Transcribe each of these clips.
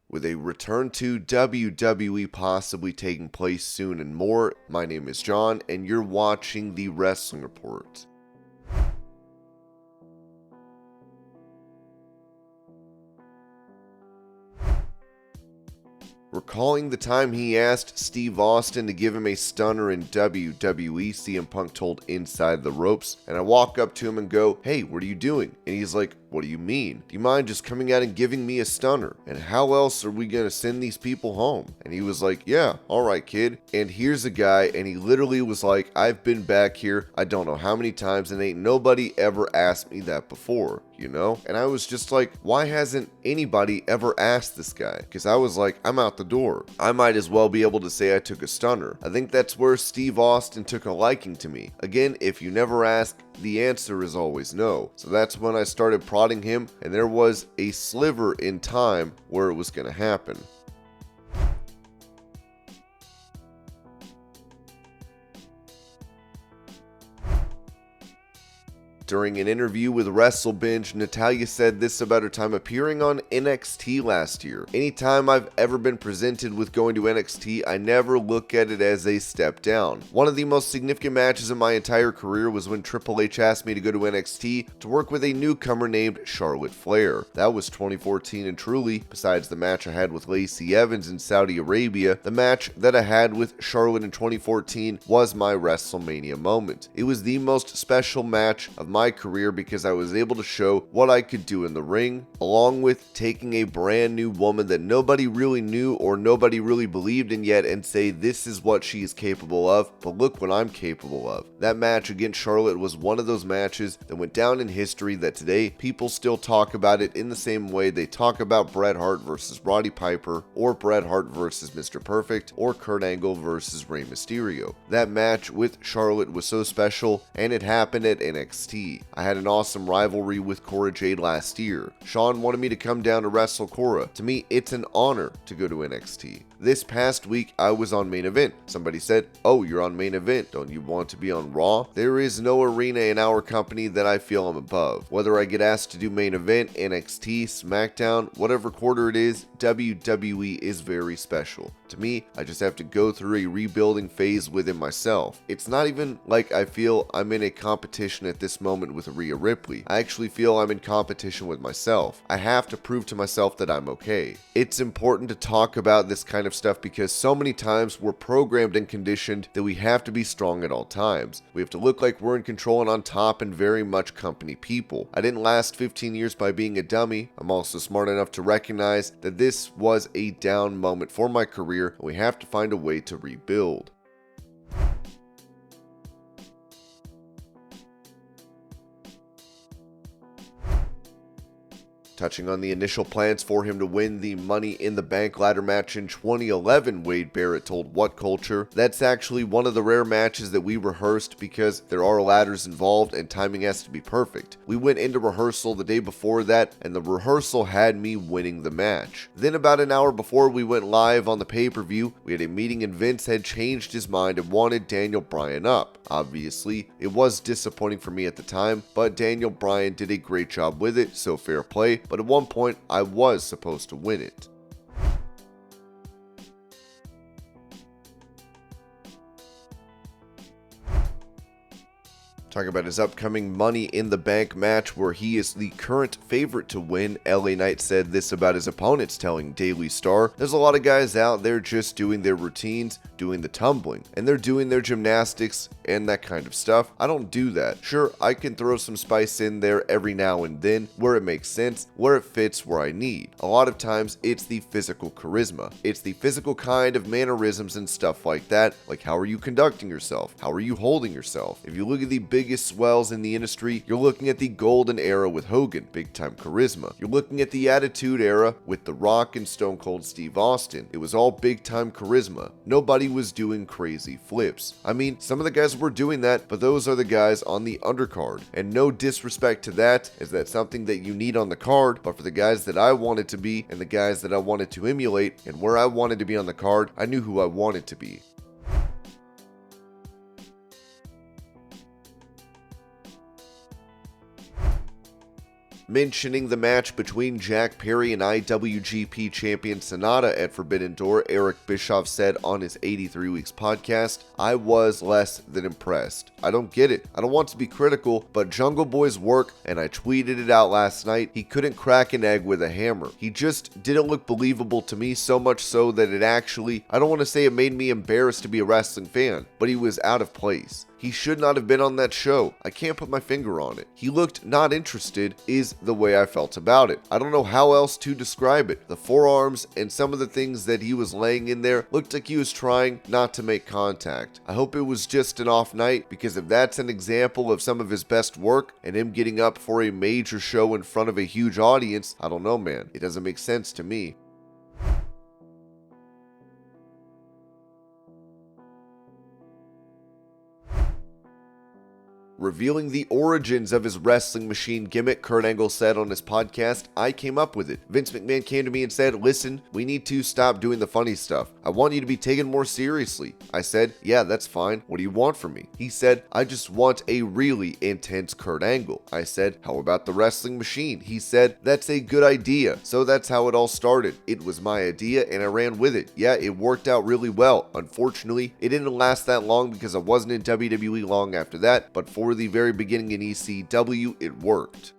with a return to WWE possibly taking place soon and more. My name is John, and you're watching the Wrestling Report. Recalling the time he asked Steve Austin to give him a stunner in WWE, CM Punk told Inside the Ropes, and I walk up to him and go, "Hey, what are you doing?" And he's like, "What do you mean? Do you mind just coming out and giving me a stunner? And how else are we gonna send these people home?" And he was like, "Yeah, alright kid." And here's a guy, and he literally was like, "I've been back here, I don't know how many times, and ain't nobody ever asked me that before, you know?" And I was just like, why hasn't anybody ever asked this guy? Because I was like, I'm out the door. I might as well be able to say I took a stunner. I think that's where Steve Austin took a liking to me. Again, if you never ask, the answer is always no. So that's when I started prodding him, and there was a sliver in time where it was going to happen. During an interview with WrestleBinge, Natalya said this about her time appearing on NXT last year. "Anytime I've ever been presented with going to NXT, I never look at it as a step down. One of the most significant matches of my entire career was when Triple H asked me to go to NXT to work with a newcomer named Charlotte Flair. That was 2014, and truly, besides the match I had with Lacey Evans in Saudi Arabia, the match that I had with Charlotte in 2014 was my WrestleMania moment. It was the most special match of my career because I was able to show what I could do in the ring, along with taking a brand new woman that nobody really knew or nobody really believed in yet and say this is what she is capable of, but look what I'm capable of." That match against Charlotte was one of those matches that went down in history that today people still talk about it in the same way they talk about Bret Hart versus Roddy Piper, or Bret Hart versus Mr. Perfect, or Kurt Angle versus Rey Mysterio. That match with Charlotte was so special, and it happened at NXT. I had an awesome rivalry with Cora Jade last year. Sean wanted me to come down to wrestle Cora. To me, it's an honor to go to NXT. This past week, I was on Main Event. Somebody said, "Oh, you're on Main Event. Don't you want to be on Raw?" There is no arena in our company that I feel I'm above. Whether I get asked to do Main Event, NXT, Smackdown, whatever quarter it is, WWE is very special. To me, I just have to go through a rebuilding phase within myself. It's not even like I feel I'm in a competition at this moment with Rhea Ripley. I actually feel I'm in competition with myself. I have to prove to myself that I'm okay. It's important to talk about this kind of stuff because so many times we're programmed and conditioned that we have to be strong at all times. We have to look like we're in control and on top and very much company people. I didn't last 15 years by being a dummy. I'm also smart enough to recognize that this was a down moment for my career, and we have to find a way to rebuild. Touching on the initial plans for him to win the Money in the Bank ladder match in 2011, Wade Barrett told What Culture, "That's actually one of the rare matches that we rehearsed because there are ladders involved and timing has to be perfect. We went into rehearsal the day before that, and the rehearsal had me winning the match. Then about an hour before we went live on the pay-per-view, we had a meeting and Vince had changed his mind and wanted Daniel Bryan up. Obviously, it was disappointing for me at the time, but Daniel Bryan did a great job with it, so fair play. But at one point, I was supposed to win it." Talking about his upcoming Money in the Bank match where he is the current favorite to win, LA Knight said this about his opponents, telling Daily Star, "There's a lot of guys out there just doing their routines, doing the tumbling, and they're doing their gymnastics and that kind of stuff. I don't do that. Sure, I can throw some spice in there every now and then where it makes sense, where it fits where I need. A lot of times it's the physical charisma. It's the physical kind of mannerisms and stuff like that, like how are you conducting yourself? How are you holding yourself? If you look at the biggest swells in the industry, you're looking at the golden era with Hogan, big time charisma. You're looking at the Attitude Era with The Rock and Stone Cold Steve Austin. It was all big time charisma. Nobody was doing crazy flips. I mean, some of the guys were doing that, but those are the guys on the undercard. And no disrespect to that, is that something that you need on the card, but for the guys that I wanted to be and the guys that I wanted to emulate and where I wanted to be on the card, I knew who I wanted to be. Mentioning the match between Jack Perry and IWGP champion Sonata at Forbidden Door, Eric Bischoff said on his 83 Weeks podcast, "I was less than impressed. I don't get it. I don't want to be critical, but Jungle Boy's work, and I tweeted it out last night, he couldn't crack an egg with a hammer. He just didn't look believable to me, so much so that it actually, I don't want to say it made me embarrassed to be a wrestling fan, but he was out of place. He should not have been on that show. I can't put my finger on it. He looked not interested," is the way I felt about it. I don't know how else to describe it. The forearms and some of the things that he was laying in there looked like he was trying not to make contact. I hope it was just an off night, because if that's an example of some of his best work and him getting up for a major show in front of a huge audience, I don't know, man. It doesn't make sense to me. Revealing the origins of his wrestling machine gimmick, Kurt Angle said on his podcast, "I came up with it. Vince McMahon came to me and said, 'Listen, we need to stop doing the funny stuff. I want you to be taken more seriously.' I said, 'Yeah, that's fine. What do you want from me?' He said, 'I just want a really intense Kurt Angle.' I said, 'How about the wrestling machine?' He said, 'That's a good idea.' So that's how it all started. It was my idea and I ran with it. Yeah, it worked out really well. Unfortunately, it didn't last that long because I wasn't in WWE long after that, but for the very beginning in ECW, it worked."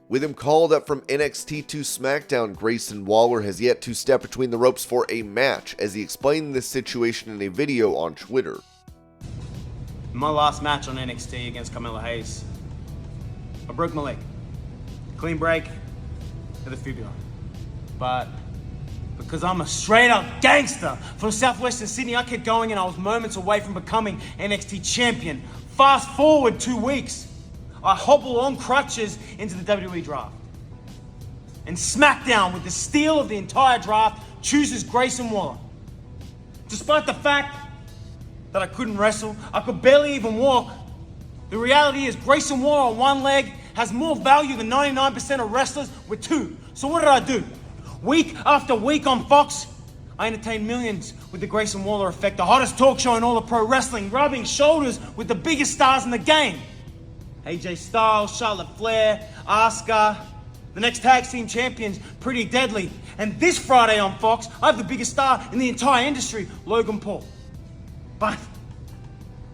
With him called up from NXT to SmackDown, Grayson Waller has yet to step between the ropes for a match, as he explained this situation in a video on Twitter. My last match on NXT against Carmelo Hayes, I broke my leg. Clean break to the fibula. But because I'm a straight up gangster from Southwestern Sydney, I kept going and I was moments away from becoming NXT champion. Fast forward 2 weeks, I hobble on crutches into the WWE draft. And SmackDown, with the steal of the entire draft, chooses Grayson Waller. Despite the fact that I couldn't wrestle, I could barely even walk, the reality is Grayson Waller on one leg has more value than 99% of wrestlers with two. So what did I do? Week after week on Fox, I entertained millions with the Grayson Waller Effect, the hottest talk show in all of pro wrestling, rubbing shoulders with the biggest stars in the game. AJ Styles, Charlotte Flair, Asuka, the next tag team champions, Pretty Deadly. And this Friday on Fox, I have the biggest star in the entire industry, Logan Paul. But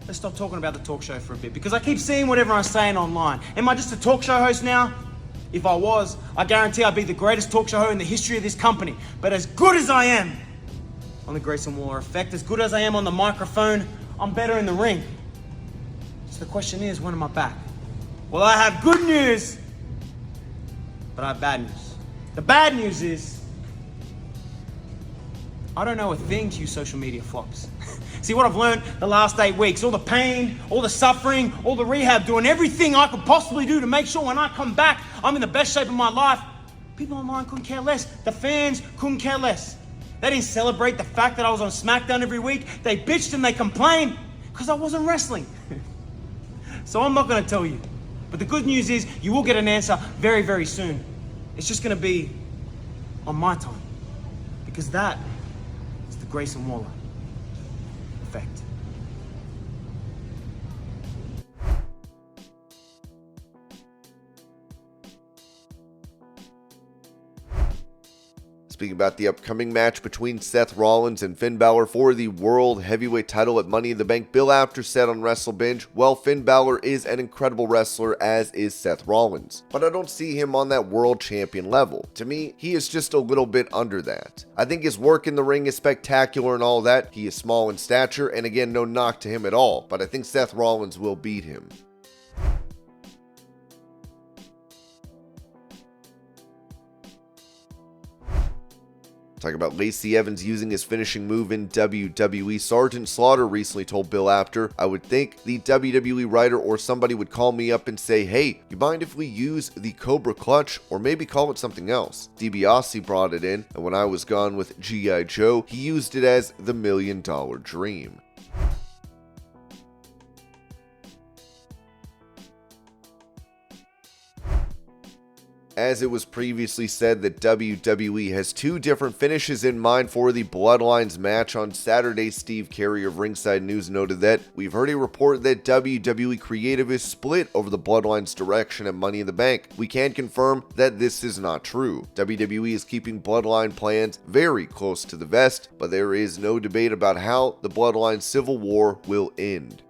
let's stop talking about the talk show for a bit, because I keep seeing what everyone's saying online. Am I just a talk show host now? If I was, I guarantee I'd be the greatest talk show host in the history of this company. But as good as I am on the Grayson Waller Effect, as good as I am on the microphone, I'm better in the ring. So the question is, when am I back? Well, I have good news, but I have bad news. The bad news is, I don't know a thing to use social media flops. See, what I've learned the last 8 weeks, all the pain, all the suffering, all the rehab, doing everything I could possibly do to make sure when I come back, I'm in the best shape of my life. People online couldn't care less. The fans couldn't care less. They didn't celebrate the fact that I was on Smackdown every week. They bitched and they complained because I wasn't wrestling. So I'm not going to tell you. But the good news is you will get an answer very, very soon. It's just going to be on my time. Because that is the Grayson Waller Effect. Speaking about the upcoming match between Seth Rollins and Finn Balor for the World Heavyweight title at Money in the Bank, Bill Apter said on WrestleBinge, well, Finn Balor is an incredible wrestler, as is Seth Rollins, but I don't see him on that world champion level. To me, he is just a little bit under that. I think his work in the ring is spectacular and all that. He is small in stature, and again, no knock to him at all, but I think Seth Rollins will beat him. Talking about Lacey Evans using his finishing move in WWE, Sgt Slaughter recently told Bill Apter, I would think the WWE writer or somebody would call me up and say, hey, you mind if we use the Cobra Clutch or maybe call it something else? DiBiase brought it in, and when I was gone with G.I. Joe, he used it as the $1 Million Dream. as it was previously said that WWE has two different finishes in mind for the Bloodlines match. On Saturday, Steve Carey of Ringside News noted that we've heard a report that WWE creative is split over the Bloodlines direction at Money in the Bank. We can confirm that this is not true. WWE is keeping Bloodline plans very close to the vest, but there is no debate about how the Bloodline Civil War will end.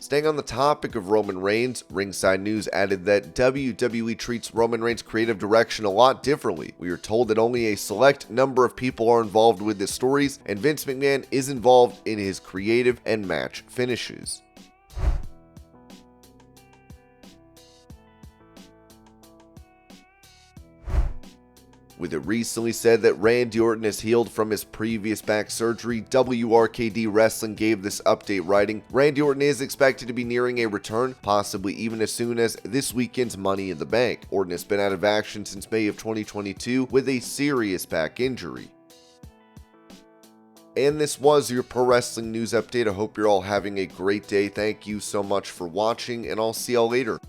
Staying on the topic of Roman Reigns, Ringside News added that WWE treats Roman Reigns' creative direction a lot differently. We are told that only a select number of people are involved with the stories, and Vince McMahon is involved in his creative and match finishes. With it recently said that Randy Orton is healed from his previous back surgery, WRKD Wrestling gave this update writing, Randy Orton is expected to be nearing a return, possibly even as soon as this weekend's Money in the Bank. Orton has been out of action since May of 2022 with a serious back injury. And this was your Pro Wrestling News Update. I hope you're all having a great day. Thank you so much for watching, and I'll see y'all later.